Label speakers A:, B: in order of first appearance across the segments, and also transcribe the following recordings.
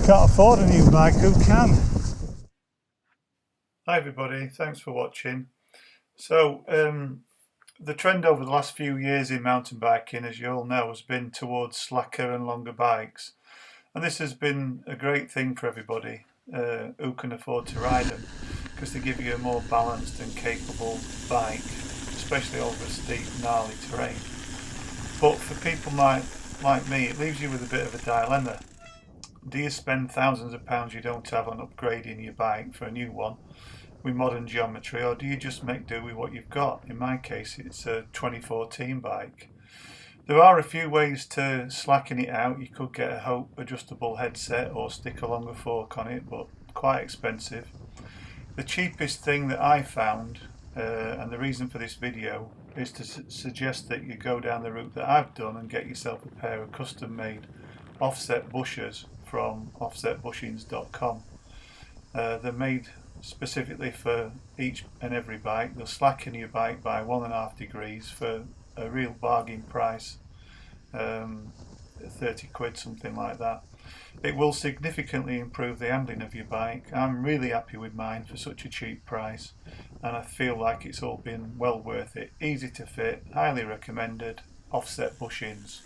A: Can't afford a new bike, who can?
B: Hi everybody, thanks for watching. So the trend over the last few years in mountain biking, as you all know, has been towards slacker and longer bikes, and this has been a great thing for everybody who can afford to ride them, because they give you a more balanced and capable bike, especially over steep gnarly terrain. But for people like me, it leaves you with a bit of a dilemma. Do you spend thousands of pounds you don't have on upgrading your bike for a new one with modern geometry, or do you just make do with what you've got? In my case, it's a 2014 bike. There are a few ways to slacken it out. You could get a Hope adjustable headset or stick a longer fork on it, but quite expensive. The cheapest thing that I found, and the reason for this video, is to suggest that you go down the route that I've done and get yourself a pair of custom made offset bushers from offsetbushings.com. They're made specifically for each and every bike. They'll slacken your bike by 1.5 degrees for a real bargain price, 30 quid, something like that. It will significantly improve the handling of your bike. I'm really happy with mine for such a cheap price, and I feel like it's all been well worth it. Easy to fit, highly recommended. Offset Bushings.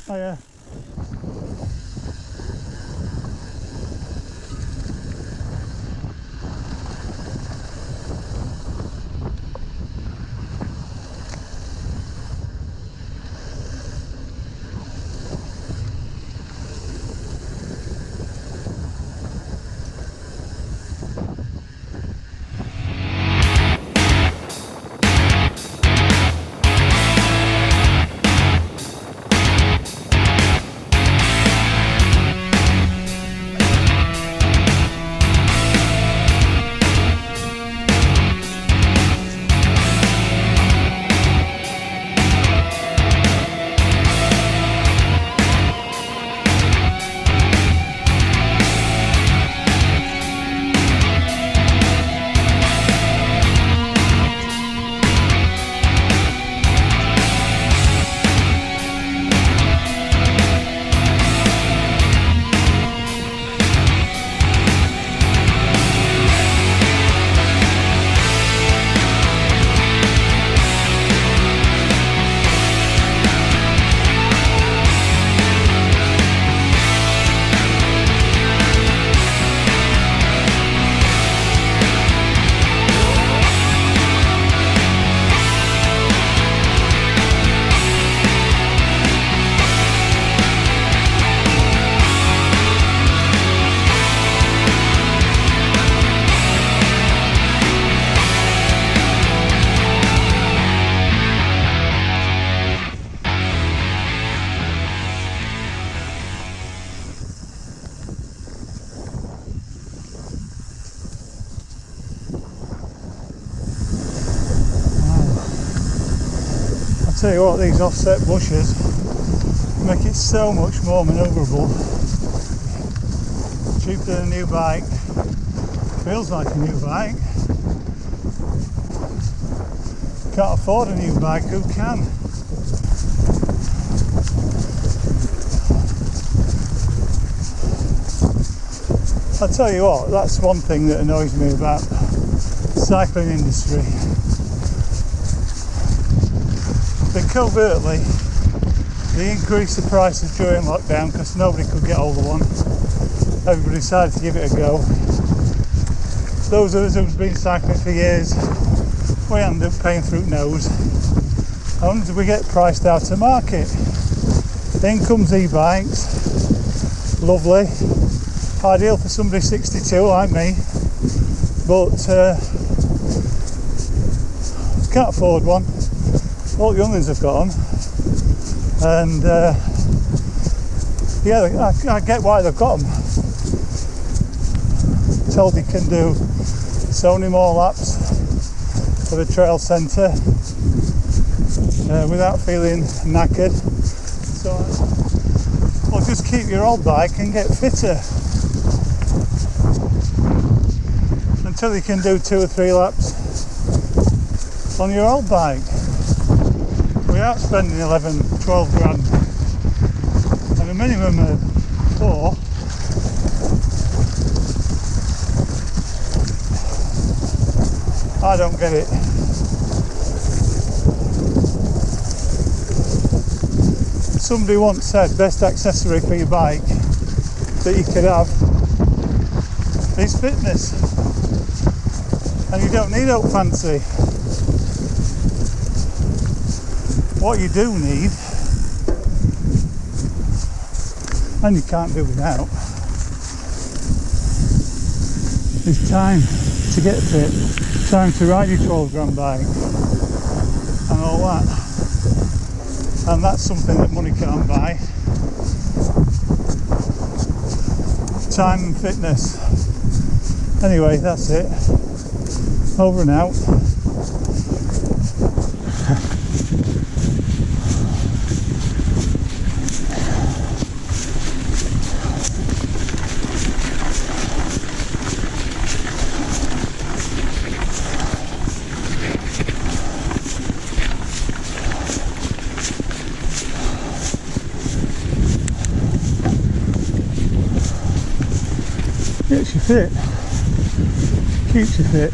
A: Oh yeah. Tell you what, these offset bushers make it so much more manoeuvrable. Cheaper than a new bike, feels like a new bike. Can't afford a new bike, who can? I'll tell you what, that's one thing that annoys me about the cycling industry. Covertly, they increased the prices during lockdown because nobody could get hold of one. Everybody decided to give it a go. Those of us who've been cycling for years, we end up paying through nose. And we get priced out of market. Then comes e-bikes, lovely, ideal for somebody 62 like me, but can't afford one. All the youngins have got them, and yeah, I get why they've got them. Told you can do so many more laps for the trail centre without feeling knackered. So, well, just keep your old bike and get fitter. And until you can do 2 or 3 laps on your old bike without spending 11, 12 grand and a minimum of 4. I don't get it. Somebody once said best accessory for your bike that you could have is fitness, and you don't need out fancy. What you do need, and you can't do without, is time to get fit, time to ride your 12 grand bike and all that, and that's something that money can't buy. Time and fitness. Anyway, that's it. Over and out. Gets you fit, keeps you fit.